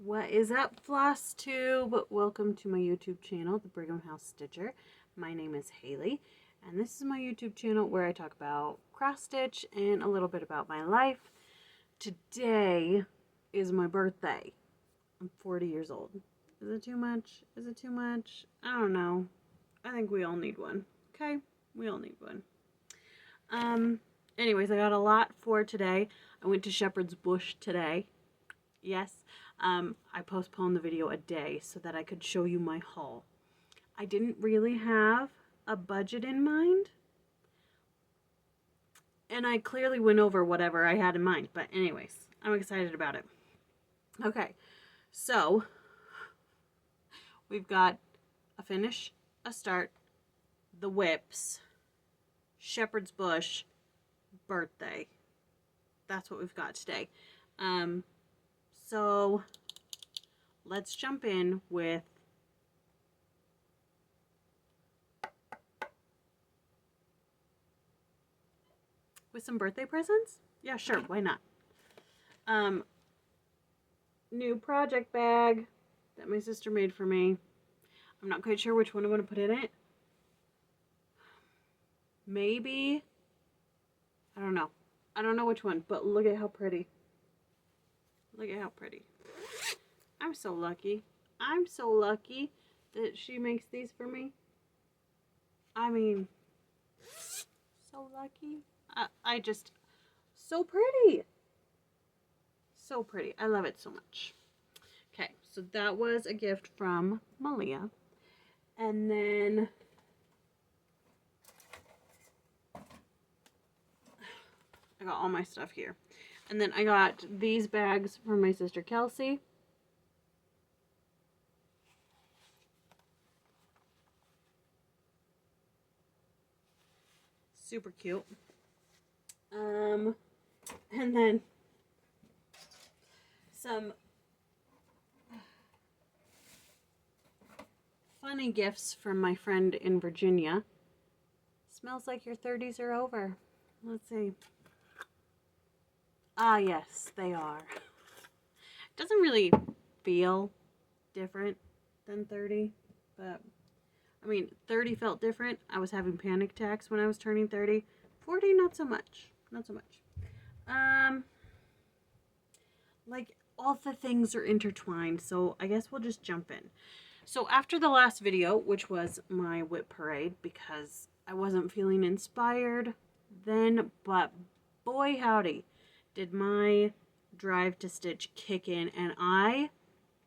What is up, Flosstube? Welcome to my YouTube channel, The Brigham House Stitcher. My name is Haley, and this is my YouTube channel where I talk about cross stitch and a little bit about my life. Today is my birthday. I'm 40 years old. Is it too much? Is it too much? I don't know. I think we all need one. Okay? We all need one. Anyways, I got a lot for today. I went to Shepherd's Bush today. Yes. I postponed the video a day so that I could show you my haul. I didn't really have a budget in mind, and I clearly went over whatever I had in mind, but anyways, I'm excited about it. Okay, so we've got a finish, a start, the whips, Shepherd's Bush, birthday. That's what we've got today. So let's jump in with some birthday presents. Yeah, sure, why not? New project bag that my sister made for me. I'm not quite sure which one I'm going to put in it. Maybe, I don't know. I don't know which one, but look at how pretty. Look at how pretty. I'm so lucky. I'm so lucky that she makes these for me. I mean, so lucky. I just, so pretty. So pretty. I love it so much. Okay, so that was a gift from Malia. And then I got all my stuff here. And then I got these bags from my sister Kelsey. Super cute. And then some funny gifts from my friend in Virginia. Smells like your 30s are over. Let's see. Ah, yes, they are. It doesn't really feel different than 30, but I mean, 30 felt different. I was having panic attacks when I was turning 30. 40, not so much. Not so much. Like, all the things are intertwined, so I guess we'll just jump in. So after the last video, which was my whip parade, because I wasn't feeling inspired then, but boy howdy, did my drive to stitch kick in, and I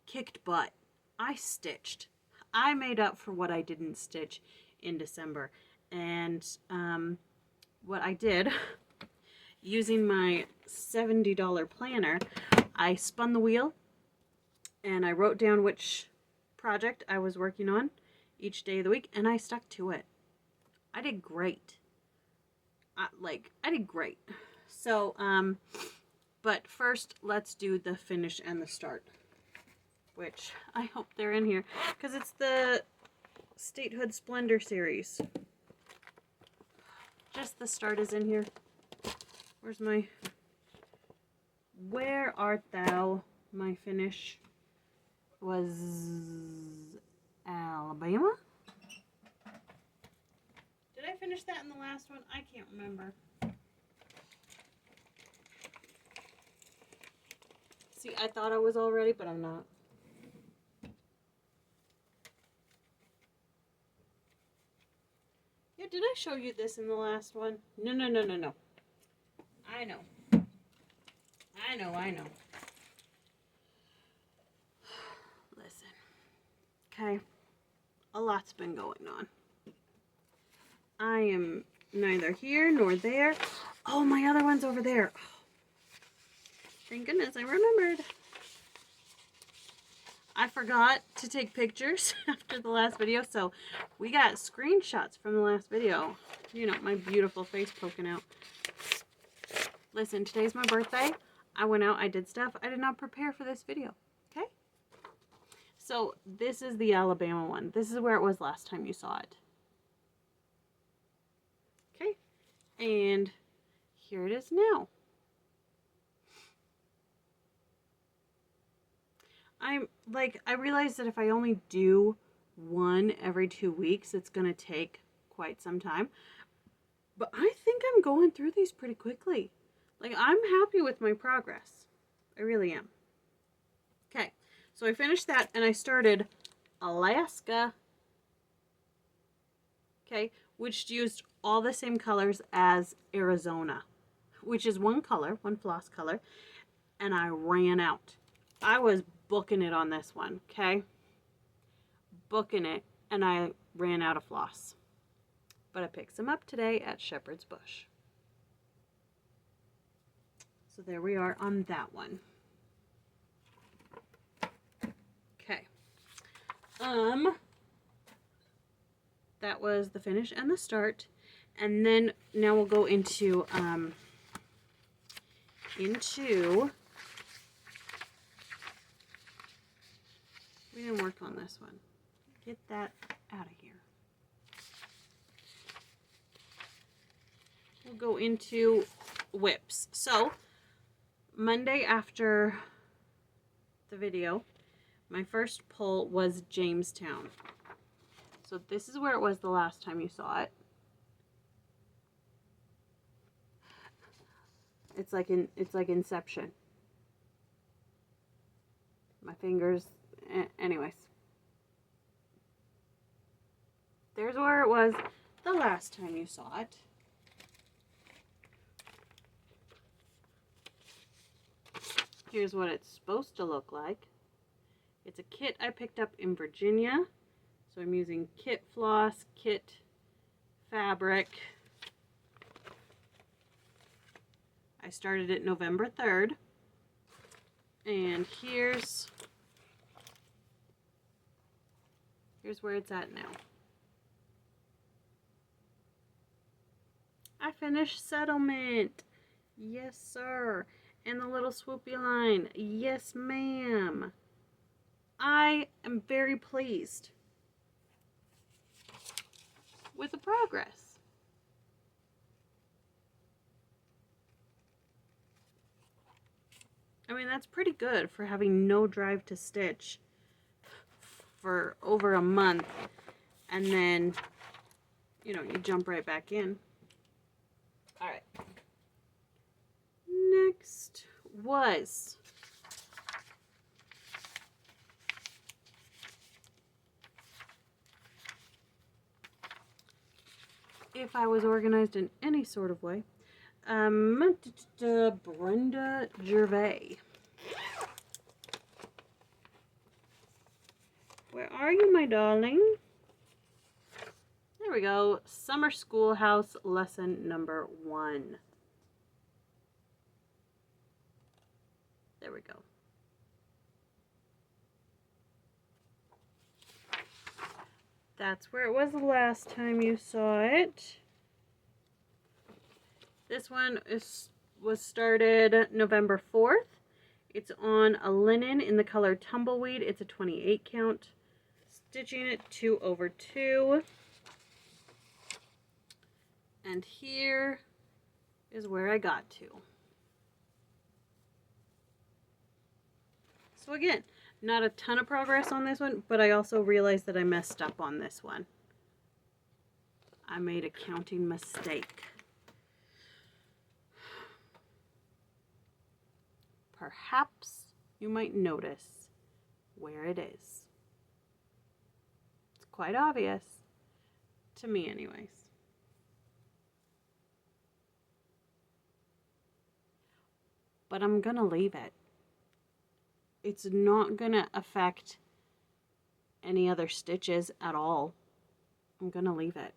kicked butt. I stitched. I made up for what I didn't stitch in December. And what I did, using my $70 planner, I spun the wheel and I wrote down which project I was working on each day of the week, and I stuck to it. I did great. I did great. So, but first, let's do the finish and the start, which I hope they're in here, because it's the Statehood Splendor series. Just the start is in here. Where's my... Where art thou? My finish was Alabama? Did I finish that in the last one? I can't remember. See, I thought I was all ready, but I'm not. Yeah, did I show you this in the last one? No. I know. I know. Listen. Okay. A lot's been going on. I am neither here nor there. Oh, my other one's over there. Thank goodness I remembered. I forgot to take pictures after the last video, so we got screenshots from the last video. You know, my beautiful face poking out. Listen, today's my birthday. I went out, I did stuff. I did not prepare for this video, okay? So this is the Alabama one. This is where it was last time you saw it. Okay, and here it is now. I realize that if I only do one every 2 weeks, it's going to take quite some time. But I think I'm going through these pretty quickly. Like, I'm happy with my progress. I really am. Okay, so I finished that and I started Alaska. Okay, which used all the same colors as Arizona, which is one color, one floss color, and I ran out. I was booking it on this one, okay? Booking it, and I ran out of floss. But I picked some up today at Shepherd's Bush. So there we are on that one. Okay. That was the finish and the start. And then now we'll go into we didn't work on this one. Get that out of here. We'll go into whips. So Monday after the video, my first pull was Jamestown. So this is where it was the last time you saw it. It's like Inception. My fingers, anyways. There's where it was the last time you saw it. Here's what it's supposed to look like. It's a kit I picked up in Virginia. So I'm using kit floss, kit fabric. I started it November 3rd. And here's where it's at now. I finished Settlement. Yes, sir. And the little swoopy line. Yes, ma'am. I am very pleased with the progress. I mean, that's pretty good for having no drive to stitch for over a month. And then, you know, you jump right back in. All right. Next was if I was organized in any sort of way, Brenda Gervais. Where are you, my darling? There we go. Summer Schoolhouse lesson number 1. There we go. That's where it was the last time you saw it. This one was started November 4th. It's on a linen in the color Tumbleweed. It's a 28 count. Stitching it 2/2. And here is where I got to. So again, not a ton of progress on this one, but I also realized that I messed up on this one. I made a counting mistake. Perhaps you might notice where it is. It's quite obvious, to me anyways. But I'm gonna leave it. It's not gonna affect any other stitches at all. I'm gonna leave it.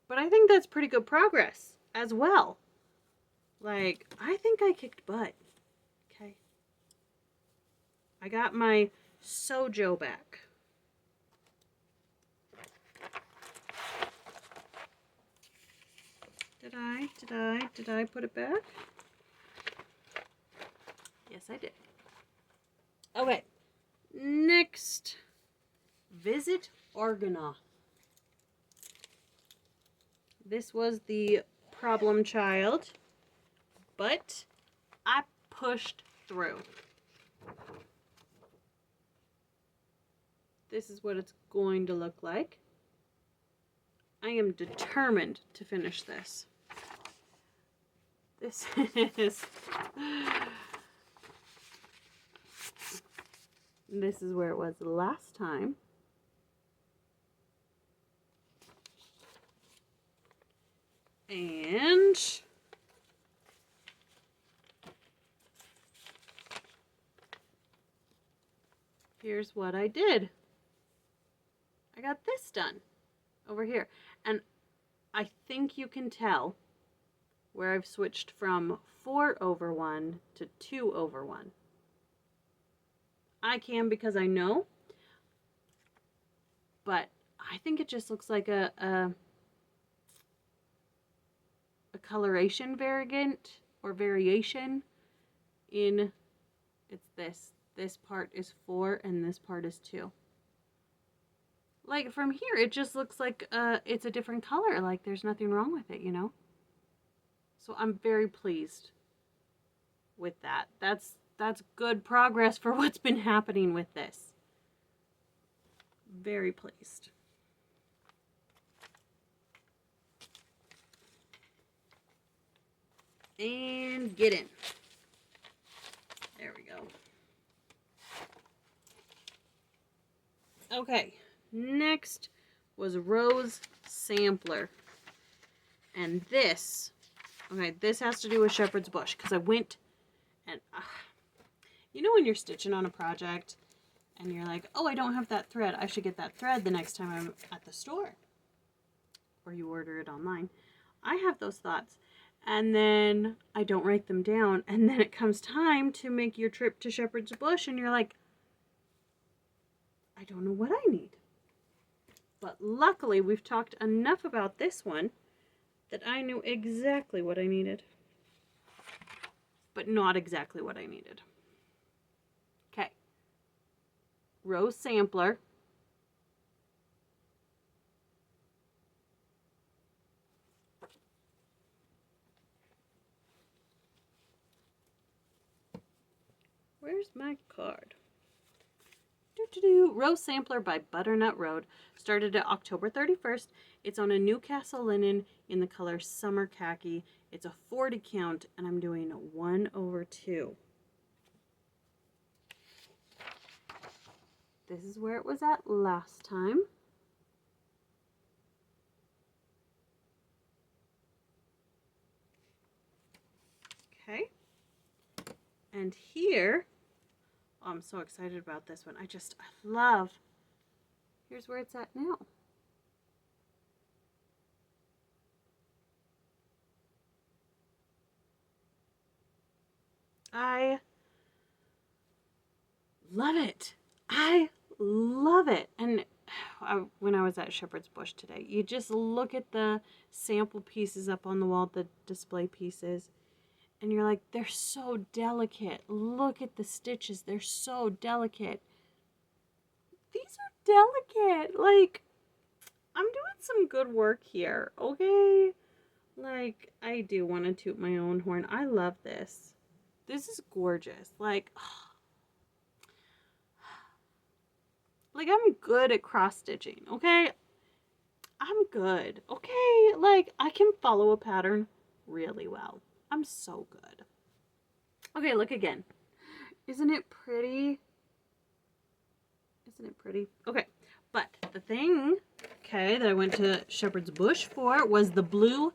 But I think that's pretty good progress as well. Like, I think I kicked butt. Okay. I got my Sojo back. Did I put it back? Yes, I did. Okay. Next. Visit Argonaut. This was the problem child, but I pushed through. This is what it's going to look like. I am determined to finish this. This is where it was last time. And here's what I did. I got this done over here. And I think you can tell where I've switched from 4/1 to 2/1. I can because I know, but I think it just looks like a coloration variant or variation in, it's this part is 4 and this part is 2. Like from here it just looks like it's a different color, like there's nothing wrong with it, you know. So I'm very pleased with that. That's good progress for what's been happening with this. Very pleased. And get in. There we go. Okay, next was Rose Sampler. And this, okay, this has to do with Shepherd's Bush, because I went and, you know when you're stitching on a project and you're like, oh, I don't have that thread. I should get that thread the next time I'm at the store. Or you order it online. I have those thoughts. And then I don't write them down. And then it comes time to make your trip to Shepherd's Bush. And you're like, I don't know what I need. But luckily, we've talked enough about this one that I knew exactly what I needed. But not exactly what I needed. Okay. Rose Sampler. Where's my card? Rose Sampler by Butternut Road. Started at October 31st. It's on a Newcastle linen in the color Summer Khaki. It's a 40 count and I'm doing 1/2. This is where it was at last time. Okay. And here, oh, I'm so excited about this one. I love, here's where it's at now. I love it. I love it. And when I was at Shepherd's Bush today, you just look at the sample pieces up on the wall, the display pieces, and you're like, they're so delicate. Look at the stitches. They're so delicate. These are delicate. Like, I'm doing some good work here, okay? Like, I do want to toot my own horn. I love this. This is gorgeous. Like, I'm good at cross-stitching, okay? I'm good, okay? Like, I can follow a pattern really well. I'm so good. Okay, look again. Isn't it pretty? Isn't it pretty? Okay, but the thing, okay, that I went to Shepherd's Bush for was the blue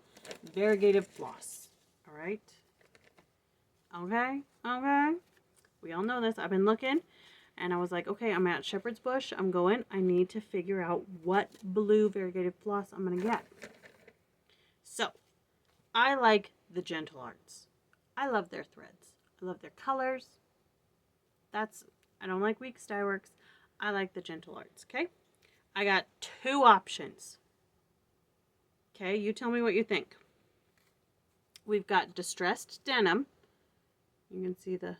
variegated floss. All right? Okay, okay. We all know this. I've been looking, and I was like, okay, I'm at Shepherd's Bush. I'm going. I need to figure out what blue variegated floss I'm going to get. So, I like the Gentle Arts. I love their threads. I love their colors. I don't like weak dye works. I like the Gentle Arts, okay? I got 2 options. Okay, you tell me what you think. We've got distressed denim. You can see the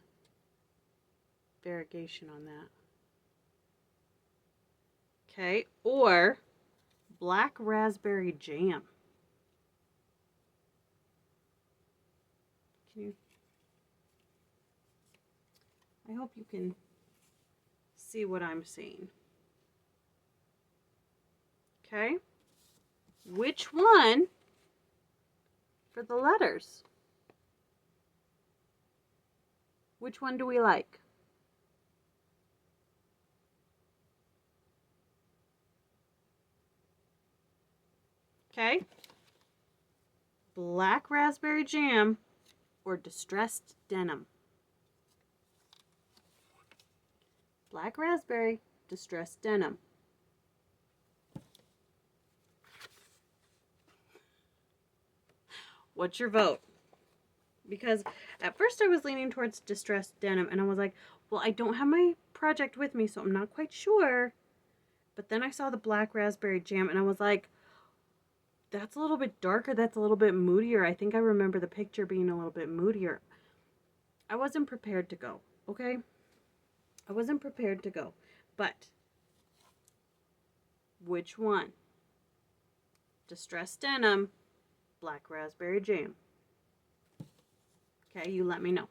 variegation on that. Okay, or black raspberry jam. Can you? hope you can see what I'm seeing. Okay. Which one for the letters? Which one do we like? Okay. Black raspberry jam or distressed denim? Black raspberry, distressed denim. What's your vote? Because at first I was leaning towards distressed denim, and I was like, well, I don't have my project with me, so I'm not quite sure. But then I saw the black raspberry jam, and I was like, that's a little bit darker, that's a little bit moodier. I think I remember the picture being a little bit moodier. I wasn't prepared to go, okay? I wasn't prepared to go. But which one? Distressed denim, black raspberry jam. Okay, you let me know.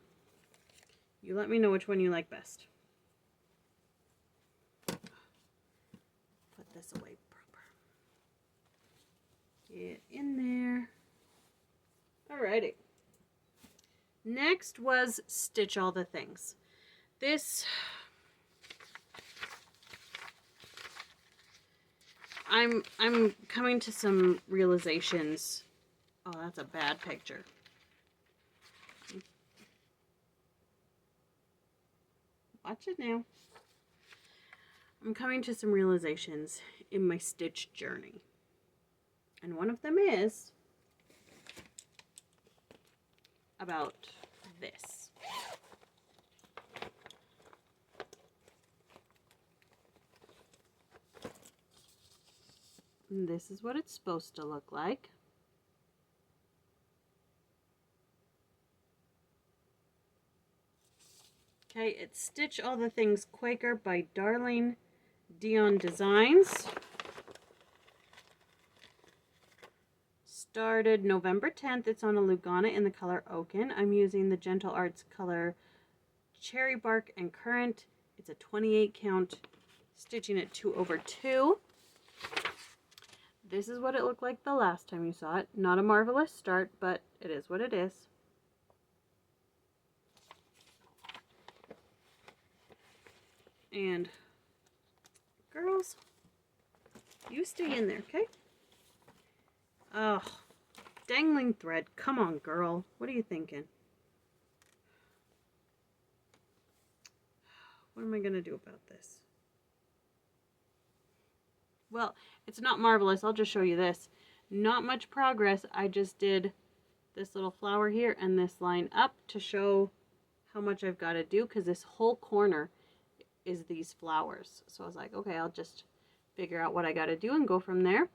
You let me know which one you like best. Put this away proper. Get in there. Alrighty. Next was stitch all the things. This, I'm coming to some realizations. Oh, that's a bad picture. Watch it now. I'm coming to some realizations in my stitch journey. And one of them is about this. And this is what it's supposed to look like. Okay, it's Stitch All the Things Quaker by Darling Dion Designs. Started November 10th. It's on a Lugana in the color Oaken. I'm using the Gentle Arts color Cherry Bark and Currant. It's a 28 count, stitching it 2/2. This is what it looked like the last time you saw it. Not a marvelous start, but it is what it is. And girls, you stay in there, okay? Oh, dangling thread. Come on, girl. What are you thinking? What am I going to do about this? Well, it's not marvelous. I'll just show you this. Not much progress. I just did this little flower here and this line up to show how much I've got to do, because this whole corner is these flowers. So I was like, okay, I'll just figure out what I got to do and go from there.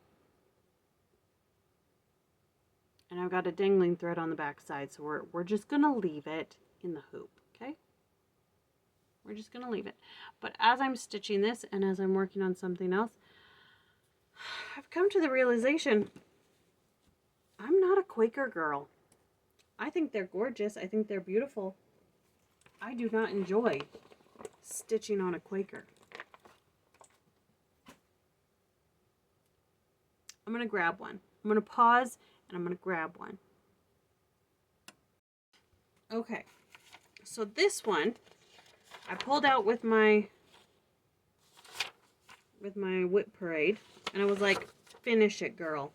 And I've got a dangling thread on the back side, so we're just going to leave it in the hoop, okay? We're just going to leave it. But as I'm stitching this and as I'm working on something else, I've come to the realization I'm not a Quaker girl. I think they're gorgeous. I think they're beautiful. I do not enjoy stitching on a Quaker. I'm going to grab one. I'm going to pause and I'm going to grab one. Okay, so this one I pulled out with my whip parade, and I was like, finish it, girl.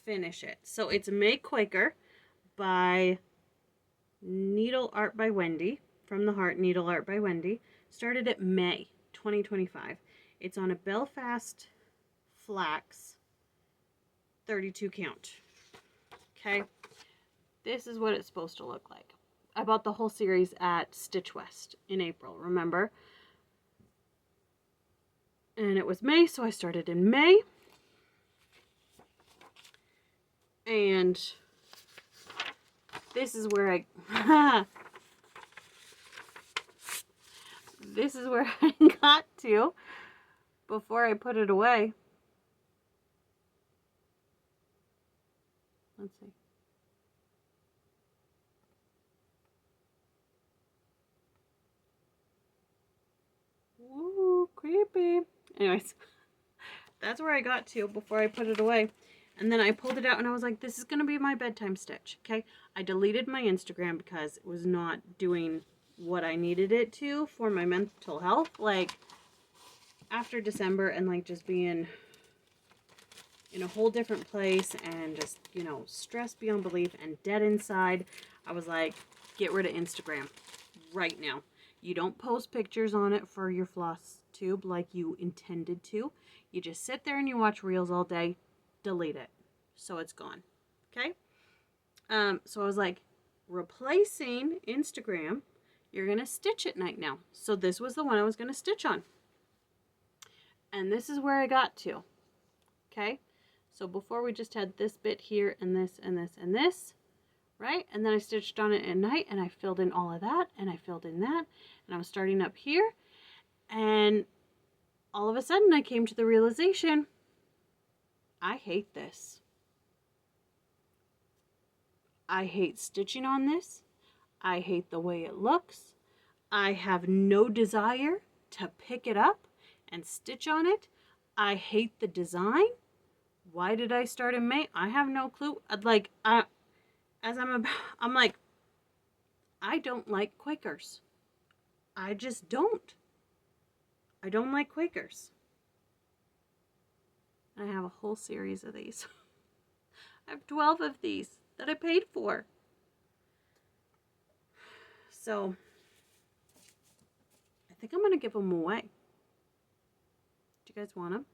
Finish it. So it's May Quaker by Needle Art by Wendy, from the Heart, Needle Art by Wendy. Started at May 2025. It's on a Belfast flax 32 count. Okay, this is what it's supposed to look like. I bought the whole series at Stitch West in April, remember? And it was May, so I started in May. And this is where I this is where I got to before I put it away. Let's see. creepy. Anyways, that's where I got to before I put it away. And then I pulled it out and I was like, this is going to be my bedtime stitch. Okay. I deleted my Instagram because it was not doing what I needed it to for my mental health. Like after December and like just being in a whole different place and just, you know, stressed beyond belief and dead inside, I was like, get rid of Instagram right now. You don't post pictures on it for your Flosstube like you intended to. You just sit there and you watch reels all day. Delete it. So it's gone. Okay? So I was like, replacing Instagram, you're going to stitch at night now. So this was the one I was going to stitch on. And this is where I got to. Okay? So before we just had this bit here and this and this and this. Right? And then I stitched on it at night and I filled in all of that and I filled in that. And I was starting up here. And all of a sudden I came to the realization, I hate this. I hate stitching on this. I hate the way it looks. I have no desire to pick it up and stitch on it. I hate the design. Why did I start in May? I have no clue. I'm like, I don't like Quakers. I just don't. I don't like Quakers. I have a whole series of these. I have 12 of these that I paid for. So, I think I'm going to give them away. Do you guys want them?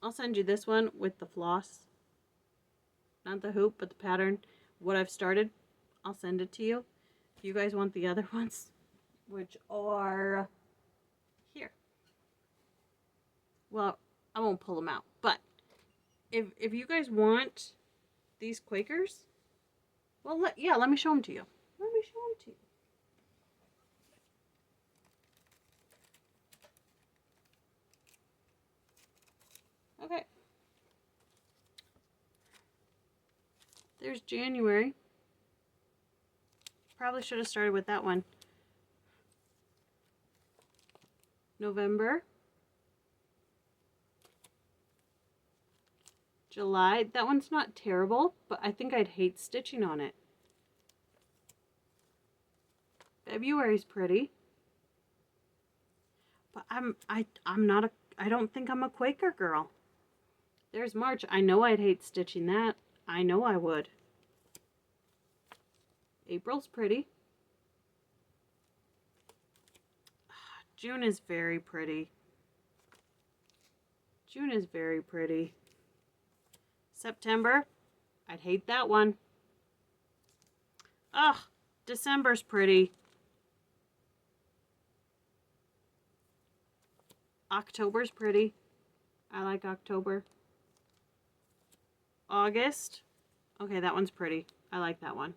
I'll send you this one with the floss. Not the hoop, but the pattern. What I've started. I'll send it to you. If you guys want the other ones, which are here. Well, I won't pull them out, but if you guys want these Quakers, well, let me show them to you. Let me show them to you. Okay. There's January. Probably should have started with that one. November. July. That one's not terrible, but I think I'd hate stitching on it. February's pretty. But I don't think I'm a Quaker girl. There's March. I know I'd hate stitching that. I know I would. April's pretty. June is very pretty. June is very pretty. September, I'd hate that one. Ugh, December's pretty. October's pretty. I like October. August. Okay, that one's pretty. I like that one.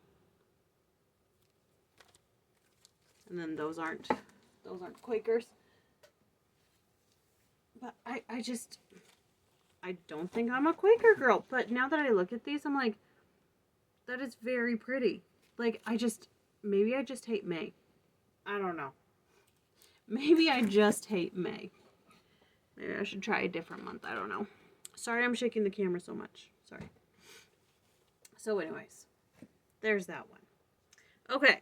And then those aren't Quakers. But I don't think I'm a Quaker girl. But now that I look at these, I'm like, that is very pretty. Like, maybe I just hate May. I don't know. Maybe I just hate May. Maybe I should try a different month. I don't know. Sorry I'm shaking the camera so much. Sorry. So anyways, there's that one. Okay.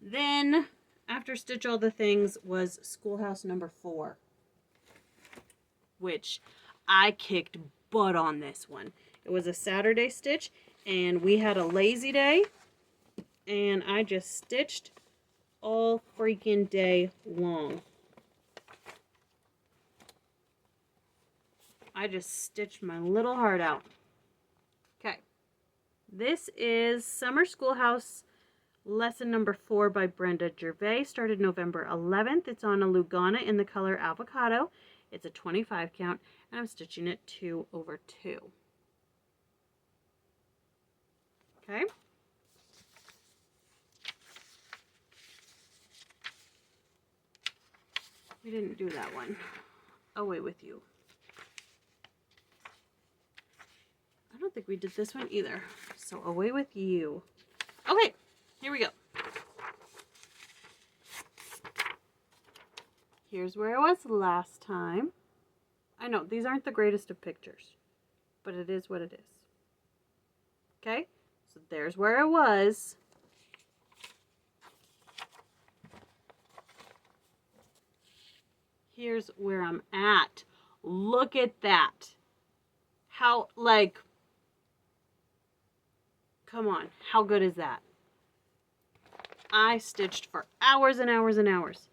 Then, after Stitch All the Things was Schoolhouse number 4. Which I kicked butt on this one. It was a Saturday stitch, and we had a lazy day, and I just stitched all freaking day long. I just stitched my little heart out. Okay. This is Summer Schoolhouse lesson number 4 by Brenda Gervais. Started November 11th. It's on a Lugana in the color Avocado. It's a 25 count, and I'm stitching it 2/2. Okay. We didn't do that one. Away with you. I don't think we did this one either. So away with you. Okay, here we go. Here's where I was last time. I know, these aren't the greatest of pictures, but it is what it is. Okay, so there's where I was. Here's where I'm at. Look at that. How, like, come on, how good is that? I stitched for hours and hours and hours,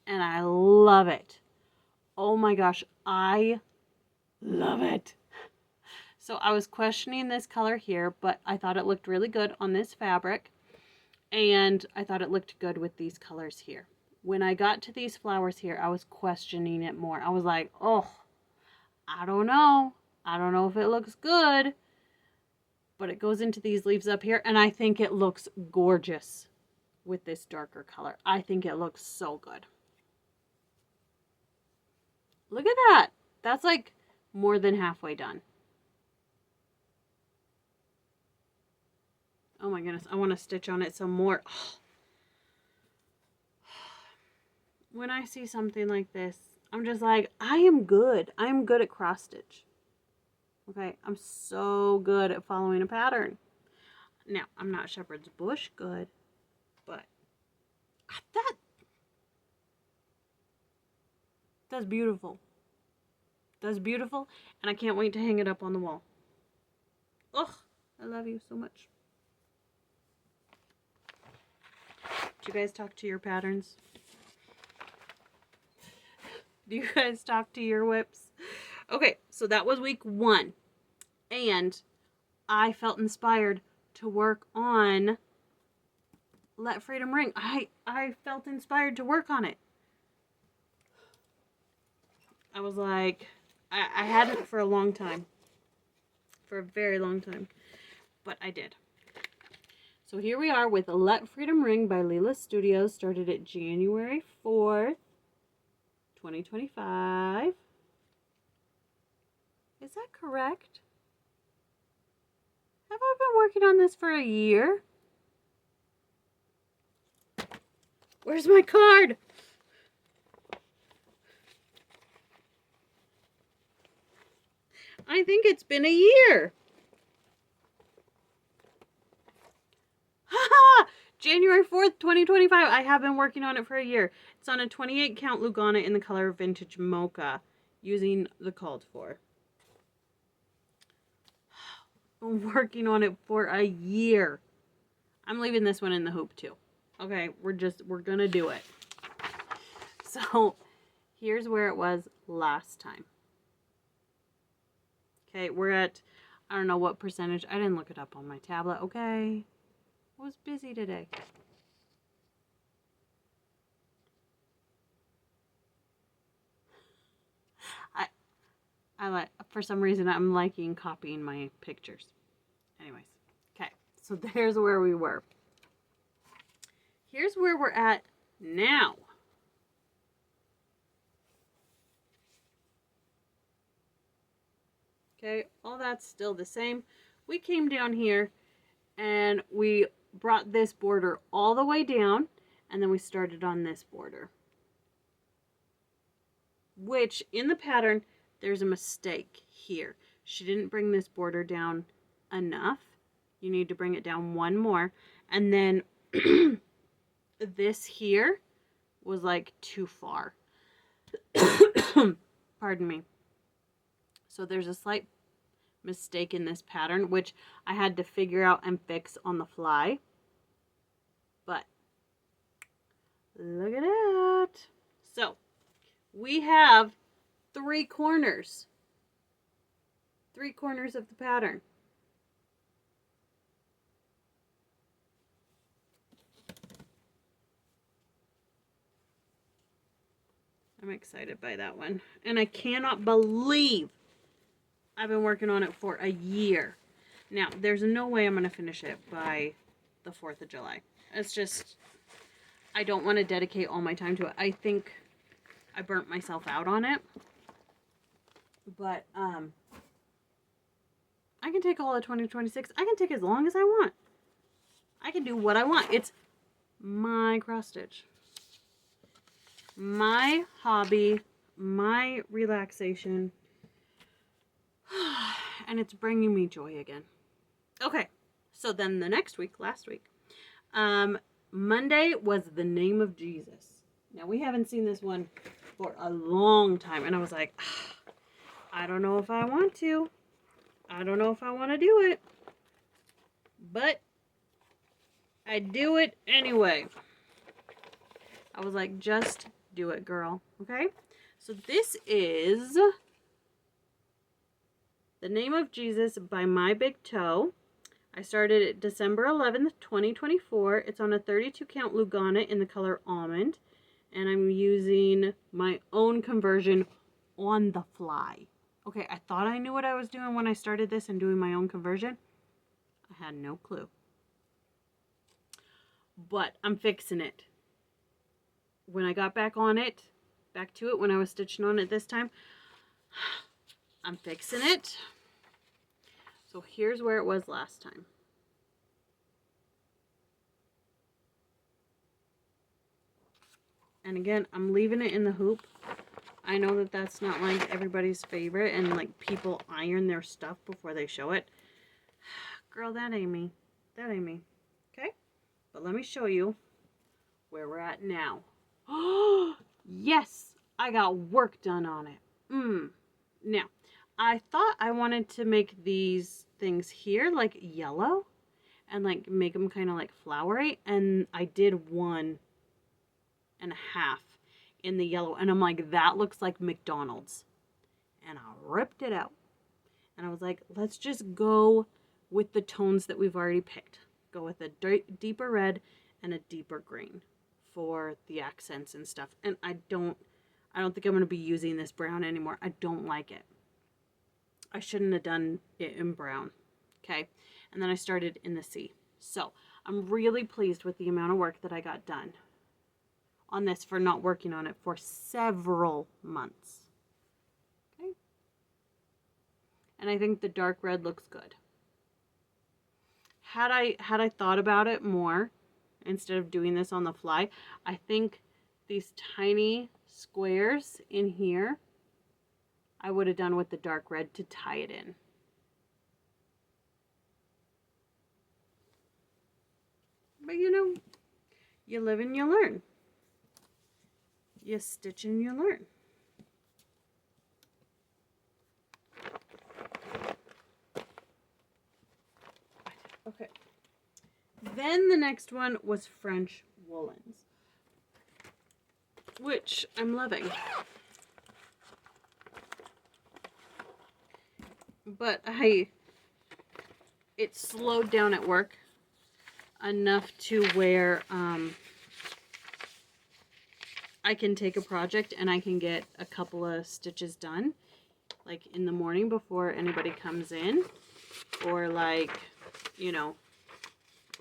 and I love it. Oh my gosh, I love it. So I was questioning this color here, but I thought it looked really good on this fabric, and I thought it looked good with these colors here. When I got to these flowers here, I was questioning it more. I was like, oh, I don't know. I don't know if it looks good, but it goes into these leaves up here, and I think it looks gorgeous with this darker color. I think it looks so good. Look at that. That's like more than halfway done. Oh my goodness, I want to stitch on it some more. Oh. When I see something like this, I'm just like, I am good. I am good at cross stitch. Okay, I'm so good at following a pattern. Now, I'm not shepherd's bush good, but that's beautiful. That's beautiful, and I can't wait to hang it up on the wall. Ugh, I love you so much. Do you guys talk to your patterns? Do you guys talk to your whips? Okay, so that was week 1. And I felt inspired to work on Let Freedom Ring. I felt inspired to work on it. I was like, I hadn't for a long time. For a very long time. But I did. So here we are with Let Freedom Ring by Leela Studios. Started at January 4th, 2025. Is that correct? Have I been working on this for a year? Where's my card? I think it's been a year. Haha! January 4th, 2025. I have been working on it for a year. It's on a 28 count Lugana in the color Vintage Mocha using the called for. I'm working on it for a year. I'm leaving this one in the hoop too. Okay, we're gonna do it. So here's where it was last time. Okay, we're at, I don't know what percentage. I didn't look it up on my tablet. Okay, I was busy today. I like, for some reason, I'm liking copying my pictures. Anyways, okay, so there's where we were. Here's where we're at now. Okay, all that's still the same. We came down here and we brought this border all the way down, and then we started on this border. Which, in the pattern, there's a mistake here. She didn't bring this border down enough. You need to bring it down one more. And then this here was like too far. Pardon me. So there's a slight mistake in this pattern, which I had to figure out and fix on the fly. But look at it. So we have 3 corners. 3 corners of the pattern. I'm excited by that one. And I cannot believe I've been working on it for a year. Now, there's no way I'm going to finish it by the 4th of July. It's just, I don't want to dedicate all my time to it. I think I burnt myself out on it. But, I can take all of 2026. I can take as long as I want. I can do what I want. It's my cross stitch. my hobby, my relaxation, and it's bringing me joy again. Okay, so then the next week, last week, Monday was the name of Jesus. Now, we haven't seen this one for a long time, and I was like, I don't know if I want to. I don't know if I want to do it. But I do it anyway. I was like, just do it, girl. Okay? So this is The Name of Jesus by My Big Toe. I started it December 11th, 2024. It's on a 32 count Lugana in the color Almond. And I'm using my own conversion on the fly. Okay, I thought I knew what I was doing when I started this and doing my own conversion. I had no clue. But I'm fixing it. When I got back on it, back to it, when I was stitching on it this time, I'm fixing it. So here's where it was last time. And again, I'm leaving it in the hoop. I know that that's not like everybody's favorite and like people iron their stuff before they show it. Girl, that ain't me. That ain't me. Okay? But let me show you where we're at now. Oh, yes! I got work done on it. Now, I thought I wanted to make these things here like yellow and like make them kind of like flowery. And I did 1.5 in the yellow. And I'm like, that looks like McDonald's. And I ripped it out. And I was like, let's just go with the tones that we've already picked. Go with a deeper red and a deeper green for the accents and stuff. And I don't think I'm going to be using this brown anymore. I don't like it. I shouldn't have done it in brown. Okay. And then I started in the sea. So I'm really pleased with the amount of work that I got done on this for not working on it for several months. Okay. And I think the dark red looks good. Had I thought about it more instead of doing this on the fly, I think these tiny squares in here I would have done with the dark red to tie it in. But you know, you live and you learn. You stitch and you learn. Okay. Then the next one was French woolens, which I'm loving. But it slowed down at work enough to where I can take a project and I can get a couple of stitches done, like in the morning before anybody comes in, or like, you know,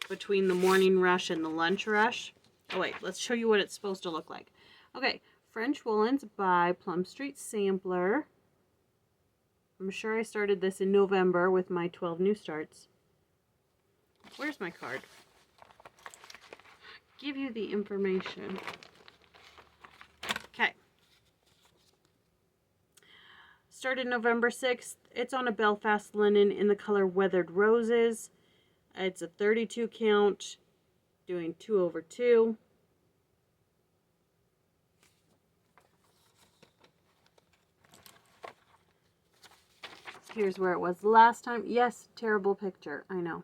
between the morning rush and the lunch rush. Oh wait, let's show you what it's supposed to look like. Okay, French Woolens by Plum Street Sampler. I'm sure I started this in November with my 12 new starts. Where's my card? Give you the information. Okay. Started November 6th. It's on a Belfast linen in the color Weathered Roses. It's a 32 count, doing 2/2. Here's where it was last time. Yes, terrible picture. I know.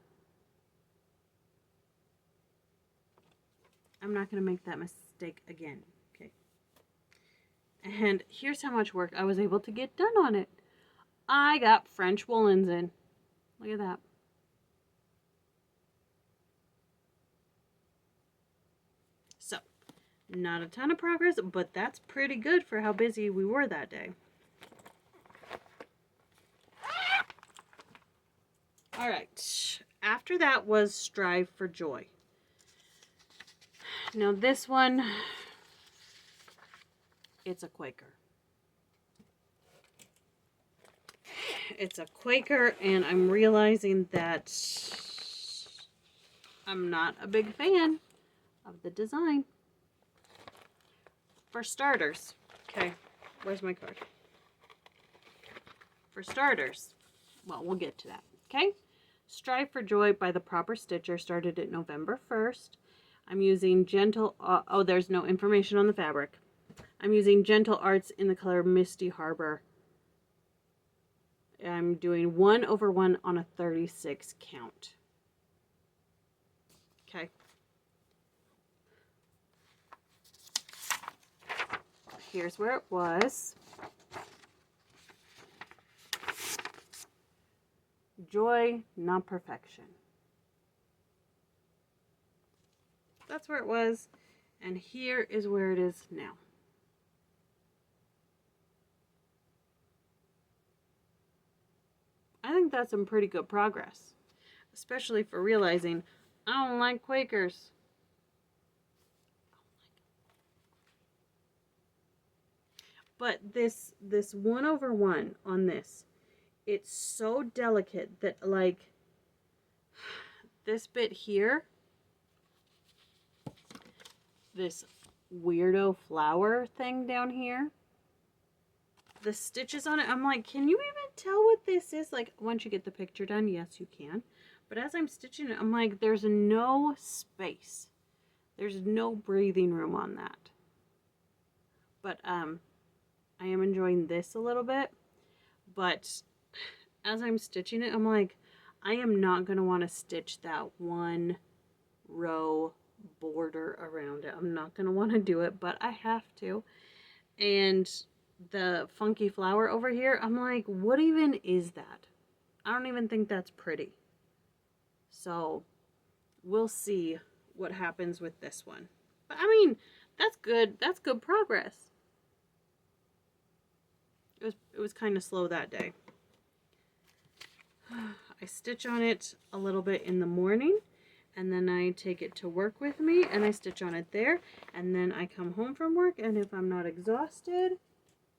I'm not going to make that mistake again. Okay. And here's how much work I was able to get done on it. I got French woolens in. Look at that. So, not a ton of progress, but that's pretty good for how busy we were that day. All right. After that was Strive for Joy. Now this one, it's a Quaker. It's a Quaker, and I'm realizing that I'm not a big fan of the design. For starters, okay, where's my card? For starters, well, we'll get to that, okay? Strive for Joy by The Proper Stitcher started at November 1st. I'm using Gentle, oh, there's no information on the fabric. I'm using Gentle Arts in the color Misty Harbor. I'm doing 1/1 on a 36 count. Okay. Here's where it was. Joy, not perfection. That's where it was. And here is where it is now. I think that's some pretty good progress. Especially for realizing I don't like Quakers. But this 1/1 on this, it's so delicate that, like, this bit here, this weirdo flower thing down here, the stitches on it, I'm like, can you even tell what this is? Like, once you get the picture done, yes, you can. But as I'm stitching it, I'm like, there's no space. There's no breathing room on that. But, I am enjoying this a little bit, but as I'm stitching it, I'm like, I am not going to want to stitch that one row border around it. I'm not going to want to do it, but I have to. And the funky flower over here, I'm like, what even is that? I don't even think that's pretty. So we'll see what happens with this one. But I mean, that's good. That's good progress. It was kind of slow that day. I stitch on it a little bit in the morning, and then I take it to work with me, and I stitch on it there, and then I come home from work, and if I'm not exhausted,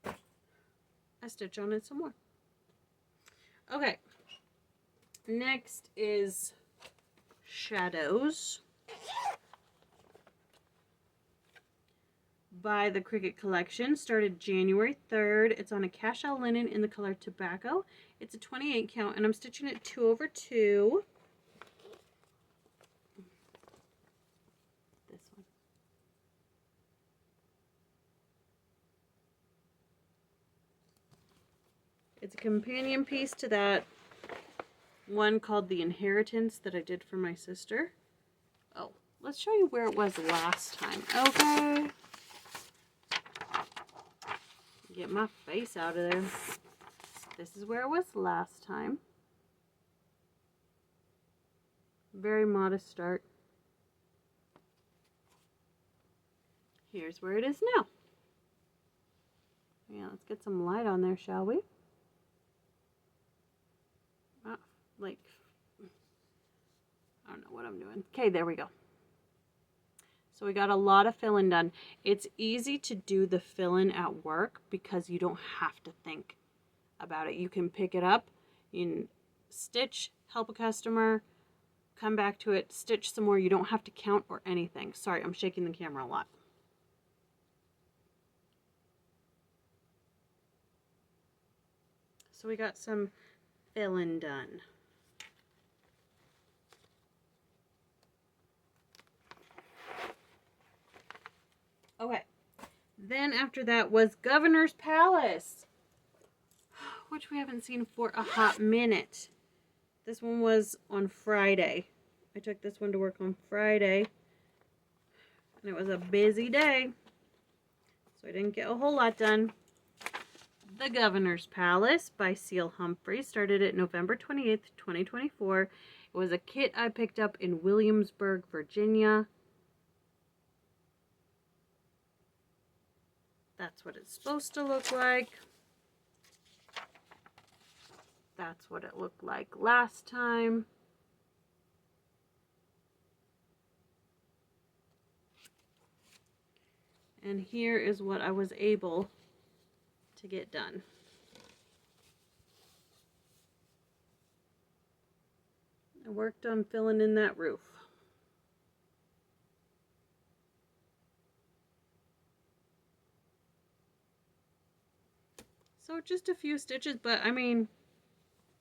I stitch on it some more. Okay, next is Shadows by the Cricut Collection. Started January 3rd. It's on a cashel linen in the color Tobacco. It's a 28 count, and I'm stitching it 2/2. This one. It's a companion piece to that one called The Inheritance that I did for my sister. Oh, let's show you where it was last time. Okay. Get my face out of there. This is where it was last time. Very modest start. Here's where it is now. Yeah, let's get some light on there, shall we? Like, I don't know what I'm doing. Okay, there we go. So we got a lot of fill-in done. It's easy to do the fill-in at work because you don't have to think about it. You can pick it up, you can stitch, help a customer, come back to it, stitch some more. You don't have to count or anything. Sorry, I'm shaking the camera a lot. So we got some fill-in done. Okay, then after that was Governor's Palace, which we haven't seen for a hot minute. This one was on Friday. I took this one to work on Friday, and it was a busy day, so I didn't get a whole lot done. The Governor's Palace by Seal Humphrey started at November 28th, 2024. It was a kit I picked up in Williamsburg, Virginia. That's what it's supposed to look like. That's what it looked like last time. And here is what I was able to get done. I worked on filling in that roof. So just a few stitches, but I mean,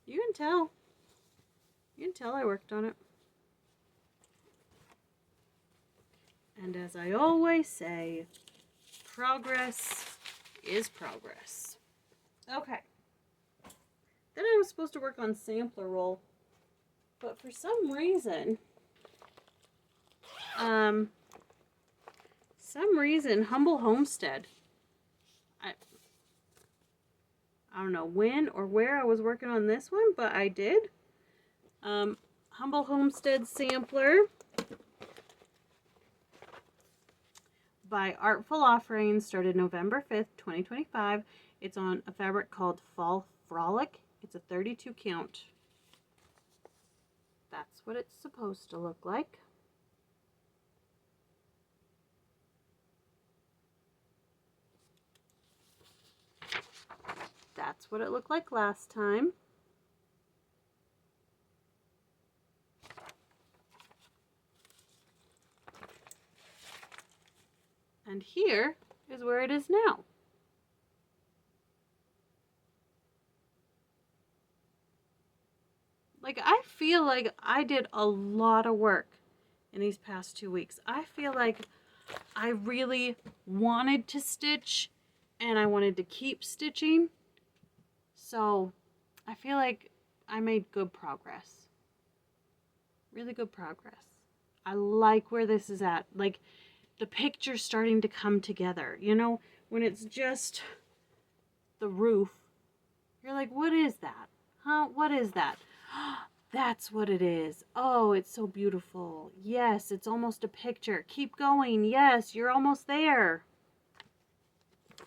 you can tell. You can tell I worked on it. And as I always say, progress is progress. Okay. Then I was supposed to work on sampler roll, but for some reason, Humble Homestead, I don't know when or where I was working on this one, but I did. Humble Homestead sampler by Artful Offerings, started November 5th, 2025. It's on a fabric called Fall Frolic. It's a 32 count. That's what it's supposed to look like. That's what it looked like last time. And here is where it is now. Like, I feel like I did a lot of work in these past 2 weeks. I feel like I really wanted to stitch and I wanted to keep stitching. So I feel like I made good progress. Really good progress. I like where this is at. Like, the picture's starting to come together. You know, when it's just the roof, you're like, what is that? Huh? What is that? That's what it is. Oh, it's so beautiful. Yes, it's almost a picture. Keep going. Yes, you're almost there.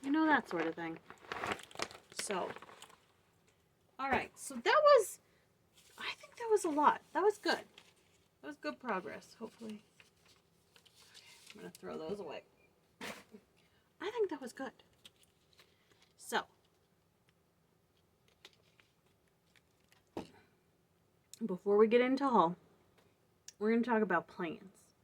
You know, that sort of thing. So, all right. So I think that was a lot. That was good. That was good progress, hopefully. Okay, I'm going to throw those away. I think that was good. So, before we get into haul, we're going to talk about plans.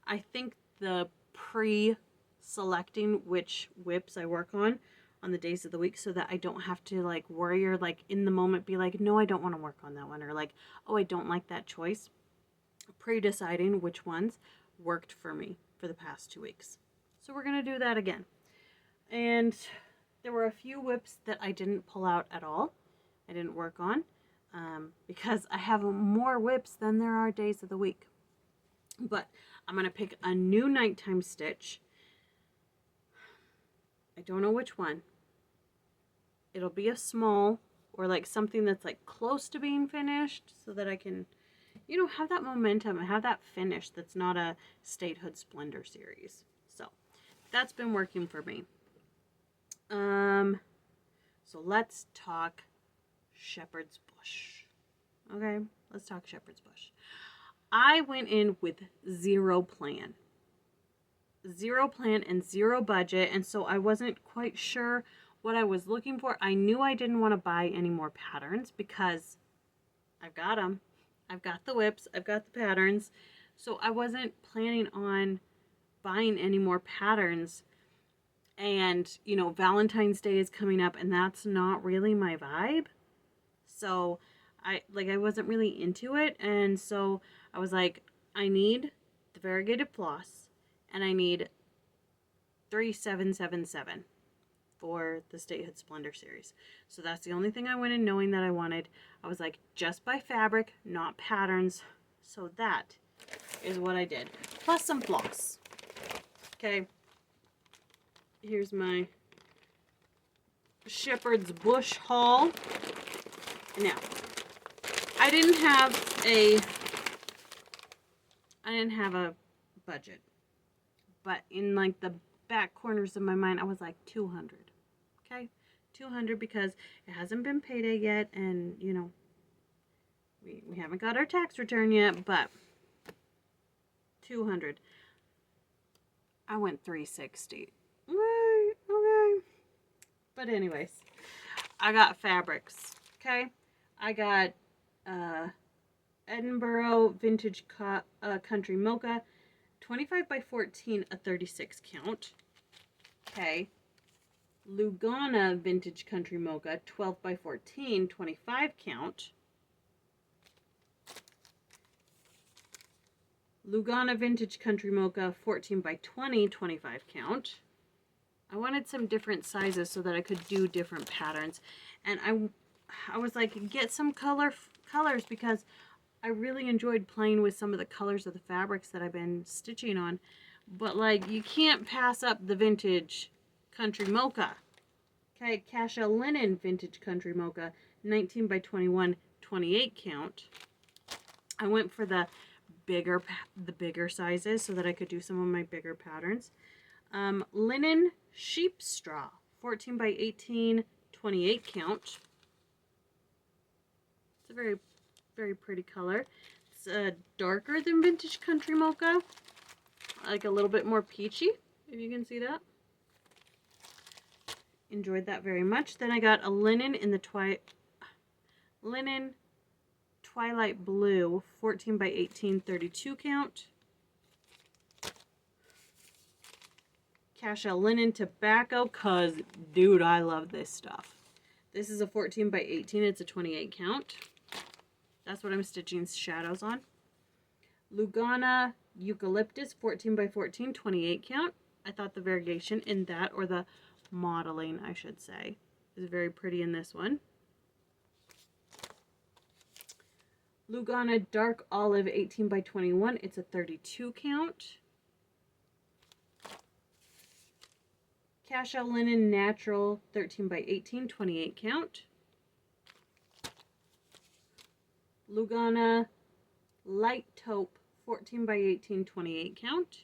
I think the pre-selecting which whips I work on the days of the week, so that I don't have to like worry or like in the moment be like, no, I don't want to work on that one, or like, oh, I don't like that choice. Pre-deciding which ones worked for me for the past 2 weeks. So we're going to do that again. And there were a few whips that I didn't pull out at all. I didn't work on. Because I have more whips than there are days of the week. But I'm going to pick a new nighttime stitch. I don't know which one. It'll be a small or like something that's like close to being finished so that I can, you know, have that momentum and have that finish that's not a Statehood Splendor series. So that's been working for me. So let's talk Shepherd's Bush. Okay, let's talk Shepherd's Bush. I went in with zero plan and zero budget, and so I wasn't quite sure what I was looking for. I knew I didn't want to buy any more patterns because I've got them. I've got the whips, I've got the patterns, so I wasn't planning on buying any more patterns. And, you know, Valentine's Day is coming up, and that's not really my vibe. So I wasn't really into it, and so I was like, I need the variegated floss, and I need 3777 for the Statehood Splendor series. So that's the only thing I went in knowing that I wanted. I was like, just buy fabric, not patterns. So that is what I did. Plus some floss. Okay. Here's my Shepherd's Bush haul. Now, I didn't have a budget, but in like the back corners of my mind, I was like 200. Okay, 200 because it hasn't been payday yet, and you know, we haven't got our tax return yet, but 200. I went 360. Okay. But anyways, I got fabrics. Okay, I got Edinburgh Vintage Country Mocha, 25 by 14, a 36 count. Okay, Lugana Vintage Country Mocha 12 by 14, 25 count. Lugana Vintage Country Mocha 14 by 20, 25 count. I wanted some different sizes so that I could do different patterns. And I was like, get some colors because I really enjoyed playing with some of the colors of the fabrics that I've been stitching on. But like, you can't pass up the Vintage Country Mocha. Okay, Cassia Linen Vintage Country Mocha 19 by 21, 28 count. I went for the bigger sizes so that I could do some of my bigger patterns. Linen Sheep Straw 14 by 18, 28 count. It's a very, very pretty color. It's darker than Vintage Country Mocha, like a little bit more peachy, if you can see that. Enjoyed that very much. Then I got a linen in the linen Twilight Blue 14 by 18, 32 count. Cassia Linen Tobacco, cause dude, I love this stuff. This is a 14 by 18, it's a 28 count. That's what I'm stitching shadows on. Lugana Eucalyptus 14 by 14, 28 count. I thought the variegation in that, or the modeling I should say, is very pretty in this one. Lugana Dark Olive 18 by 21, it's a 32 count. Cassia Linen Natural 13 by 18, 28 count. Lugana Light Taupe 14 by 18, 28 count.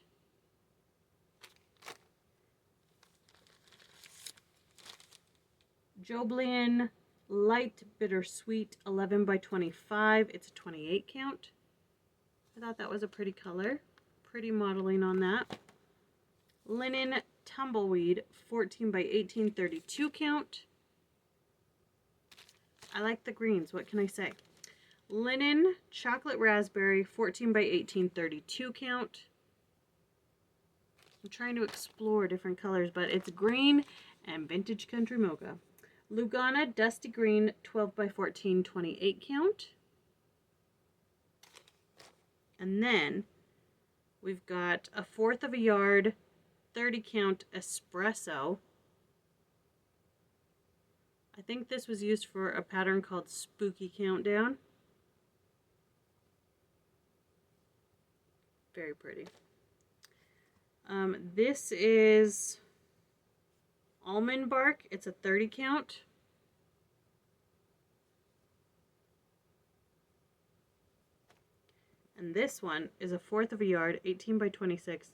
Joblian Light Bittersweet 11 by 25, it's a 28 count. I thought that was a pretty color. Pretty modeling on that. Linen Tumbleweed 14 by 18, 32 count. I like the greens, what can I say? Linen Chocolate Raspberry 14 by 18, 32 count. I'm trying to explore different colors, but it's green and Vintage Country Mocha. Lugana Dusty Green 12 by 14, 28 count. And then we've got a 1/4 of a yard 30 count espresso. I think this was used for a pattern called Spooky Countdown. Very pretty. This is Almond Bark. It's a 30 count. And this one is a 1/4 of a yard, 18 by 26.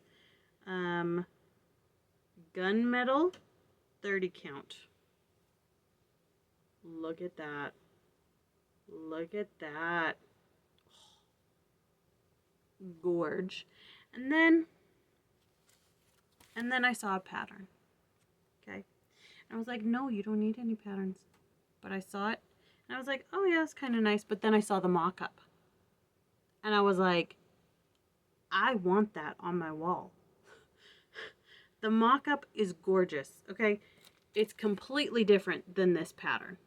Gunmetal, 30 count. Look at that. Look at that. Gorge. And then I saw a pattern. Okay. And I was like, no, you don't need any patterns. But I saw it and I was like, oh yeah, it's kind of nice. But then I saw the mock-up. And I was like, I want that on my wall. The mock-up is gorgeous, okay? It's completely different than this pattern.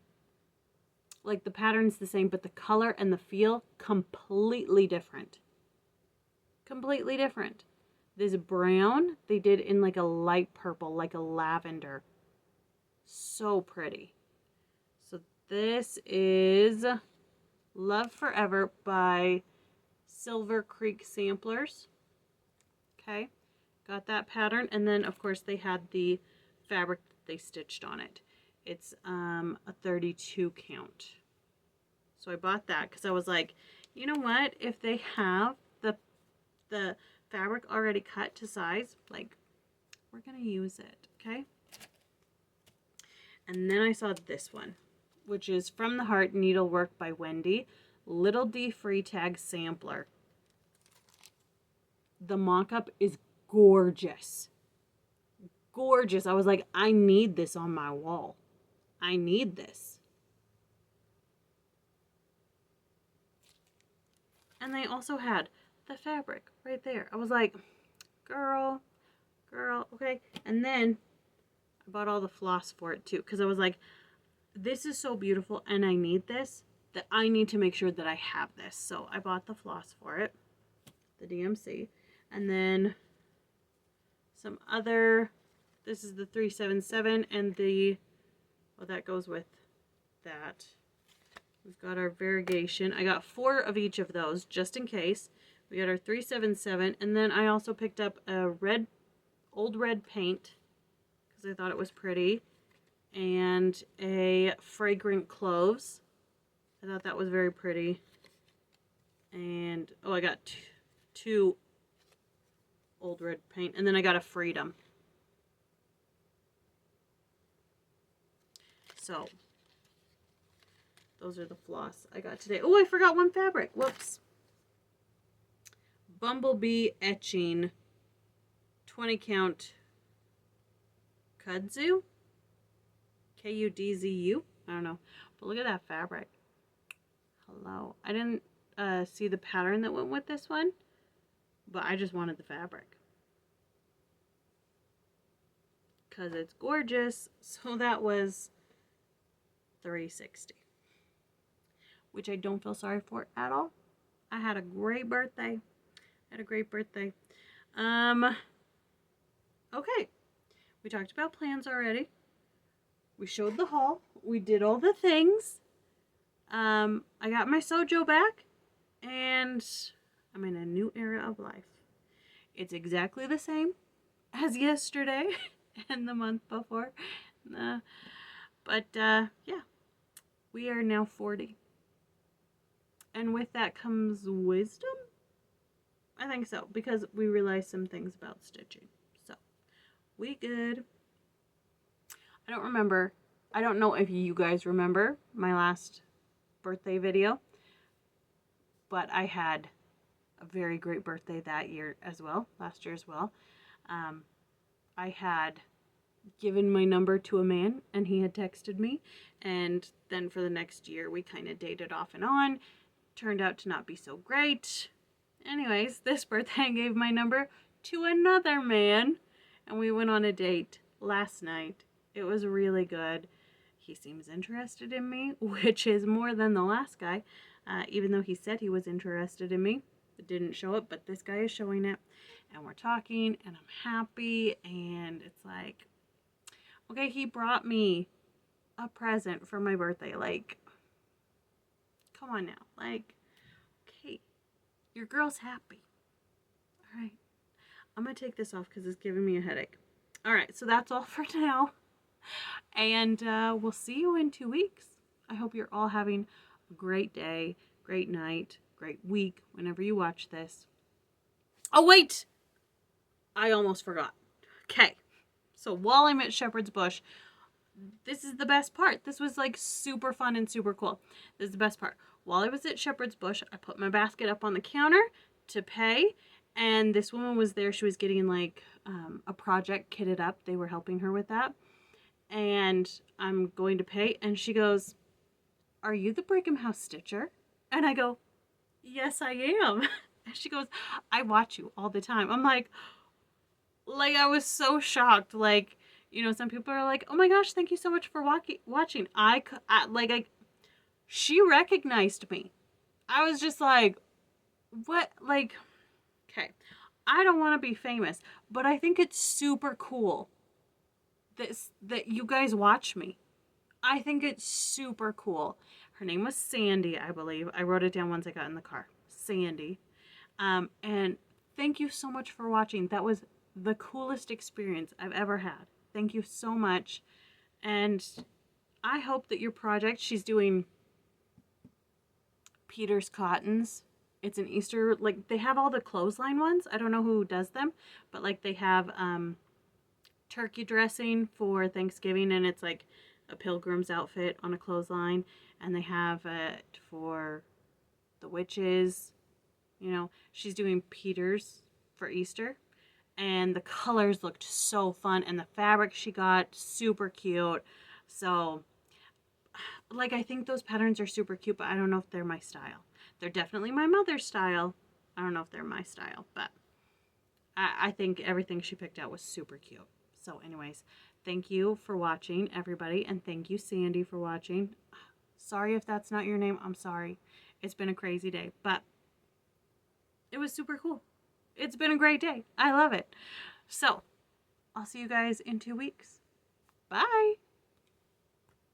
Like, the pattern's the same, but the color and the feel, completely different. Completely different. This brown, they did in like a light purple, like a lavender. So pretty. So this is Love Forever by Silver Creek Samplers. Okay. Got that pattern, and then of course they had the fabric that they stitched on it. It's a 32 count. So I bought that because I was like, you know what? If they have the fabric already cut to size, like, we're gonna use it, okay? And then I saw this one, which is From the Heart Needlework by Wendy, Little D Free Tag Sampler. The mock-up is gorgeous. Gorgeous. I was like, I need this on my wall. I need this. And they also had the fabric right there. I was like, girl, okay. And then I bought all the floss for it too, because I was like, this is so beautiful and I need this, that I need to make sure that I have this. So I bought the floss for it, the DMC, and then some other, this is the 377 and the, well, that goes with that. We've got our variegation. I got 4 of each of those just in case. We got our 377, and then I also picked up a red, old red paint because I thought it was pretty, and a fragrant cloves. I thought that was very pretty. And oh, I got 2 old red paint, and then I got a freedom. So those are the floss I got today. Oh, I forgot one fabric. Whoops. Bumblebee etching 20 count kudzu. Kudzu. I don't know. But look at that fabric. Hello. I didn't see the pattern that went with this one, but I just wanted the fabric because it's gorgeous. So that was $360, which I don't feel sorry for at all. I had a great birthday. Okay. We talked about plans already. We showed the haul. We did all the things. I got my sojo back, and I'm in a new era of life. It's exactly the same as yesterday and the month before. Yeah, we are now 40. And with that comes wisdom? I think so, because we realized some things about stitching. So, we good. I don't remember. I don't know if you guys remember my last birthday video, but I had a very great birthday that year as well, last year as well. I had given my number to a man, and he had texted me, and then for the next year we kind of dated off and on. Turned out to not be so great. Anyways, this birthday I gave my number to another man, and we went on a date last night. It was really good. He seems interested in me, which is more than the last guy, even though he said he was interested in me. It didn't show it, but this guy is showing it, and we're talking, and I'm happy, and it's like, okay, he brought me a present for my birthday. Like, come on now. Like, okay, your girl's happy. All right. I'm going to take this off because it's giving me a headache. All right, so that's all for now. And we'll see you in 2 weeks. I hope you're all having a great day, great night, great week whenever you watch this. Oh, wait! I almost forgot. Okay. So while I'm at Shepherd's Bush, this is the best part. This was like super fun and super cool. This is the best part. While I was at Shepherd's Bush, I put my basket up on the counter to pay, and this woman was there. She was getting like a project kitted up. They were helping her with that. And I'm going to pay, and she goes, "Are you the Brigham House Stitcher?" And I go, "Yes, I am." And she goes, "I watch you all the time." I'm like I was so shocked. Like, you know, some people are like, "Oh my gosh, thank you so much for watching." She recognized me. I was just like, what? Like, okay, I don't want to be famous, but I think it's super cool that you guys watch me. I think it's super cool. Her name was Sandy, I believe. I wrote it down once I got in the car. Sandy. And thank you so much for watching. That was the coolest experience I've ever had. Thank you so much. And I hope that your project, she's doing Peter's Cottons. It's an Easter, like, they have all the clothesline ones. I don't know who does them, but like they have turkey dressing for Thanksgiving, and it's like a pilgrim's outfit on a clothesline, and they have it for the witches. You know, she's doing Peter's for Easter, and the colors looked so fun, and the fabric she got, super cute. So, like, I think those patterns are super cute, but I don't know if they're my style. They're definitely my mother's style. I don't know if they're my style, but I think everything she picked out was super cute. So anyways, thank you for watching, everybody, and thank you, Sandy, for watching. Sorry if that's not your name. I'm sorry. It's been a crazy day, but it was super cool. It's been a great day. I love it. So I'll see you guys in 2 weeks. Bye.